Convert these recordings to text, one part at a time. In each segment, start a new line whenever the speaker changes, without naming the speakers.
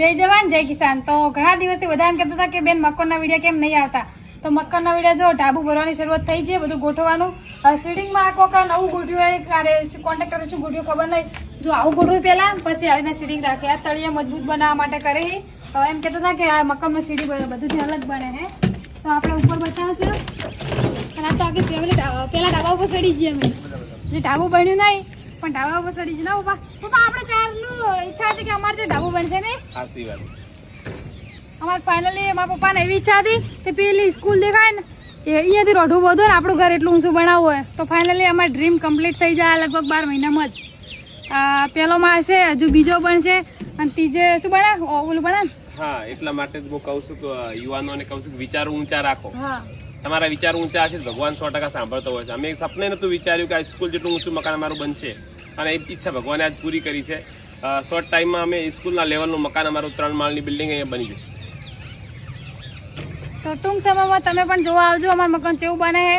જય જવાન જય કિસાન। તો ઘણા દિવસથી બધા એમ કહેતા હતા કે બેન મકરના વિડીયો કેમ નહીં આવતા, તો મકરના વિડીયો જો ઢાબુ ભરવાની શરૂઆત થઈ છે, બધું ગોઠવવાનું સીડિંગમાં આ કોક નવું ગોઠવ્યું હોય, ક્યારે કોન્ટ્રાક્ટરે શું ગોઠવ્યું ખબર નહીં, જો આવું ગોઠવ્યું પહેલા પછી આવીને સીડિંગ રાખે, આ તળિયા મજબૂત બનાવવા માટે કરે છે। તો એમ કહેતા હતા કે આ મકરમાં સીડી બધું અલગ બને હે, તો આપણે ઉપર બતાવશે અને આ તો આખી ફેમિલી પેલા ઢાબા ઉપર ચડી જઈએ અમે, જે ઢાબુ બન્યું નહીં પણ ઢાબા ઉપર ચડી જ ના પપ્પા આપણે ચારનું ઈચ્છા હતી કે અમારે જે ઢાબુ બનશે ને અમારે ફાઇનલી મારા પપ્પાને એવી ઈચ્છા હતી કે પેલી સ્કૂલ દેખાય ને અહીંયાથી રોઢું બધું ને આપણું ઘર એટલું ઊંચું બનાવવું હોય, તો ફાઇનલી અમારું ડ્રીમ કમ્પ્લીટ થઈ જાય લગભગ 12 મહિનામાં જ। પહેલો માં હશે, હજુ બીજો બનશે અને ત્રીજે શું બને ઓલું બને।
હા, એટલા માટે જ હું કહું છું કે યુવાનોને કહું છું કે વિચારો ઊંચા રાખો।
હા,
તમારા વિચાર ઊંચા હશે ભગવાન 100% સાંભળતો હોય છે। અમે સપને નતું વિચાર્યું કે આ સ્કૂલ જેટલું ઊંચું મકાન અમારું બનશે, અને એ ઈચ્છા ભગવાને આજ પૂરી કરી છે। શોર્ટ ટાઈમમાં અમે સ્કૂલના લેવલનું મકાન અમારું 3 માળની બિલ્ડિંગ અહીંયા બની જશે।
તો ટૂંક સમયમાં તમે પણ જોવા આવજો અમારું મકાન કેવું બને છે।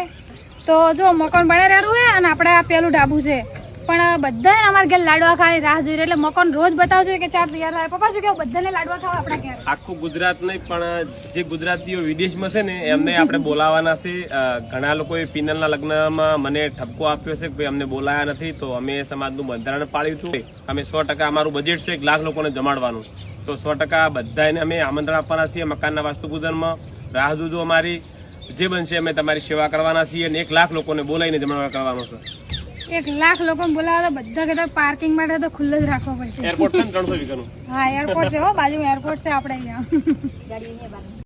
તો જો મકાન બને રહ્યું છે અને આપણે આ પેલું ઢાબુ છે, પણ બધાને અમારા ઘેર લાડવા ખાવાની રાહ જોઈ રહી, એટલે મકાન રોજ બતાવજો કે ચાર તૈયાર થાય। પપ્પા શું કેવું, બધાને લાડવા ખાવા આપણા ઘેર?
આખું ગુજરાત નહીં પણ જે ગુજરાતીઓ વિદેશમાં છે ને એમને આપણે બોલાવાના છે। ઘણા લોકોએ પિનલના લગ્નમાં મને ઠપકો આપ્યો છે કે ભાઈ અમને બોલાયા નથી, તો અમે સમાજનું બંધારણ પાળ્યું છું। અમે 100% અમારું બજેટ છે 1 લાખ લોકોને જમાડવાનું, તો 100% બધાને અમે આમંત્રણ આપવાના છીએ મકાનના વાસ્તુપૂજનમાં। રાહ જોજો અમારી, જે બનશે અમે તમારી સેવા કરવાના છીએ અને 1 લાખ લોકોને બોલાવીને જમાડવા કરવાનો છે।
1 લાખ લોકોને બોલાવે તો બધા કહેતા પાર્કિંગ માટે તો ખુલ્લો જ રાખવો પડશે।
એરપોર્ટ છે ને 300 વીઘાનું।
હા, એરપોર્ટ છે હો, બાજુમાં એરપોર્ટ છે આપણે અહીંયા।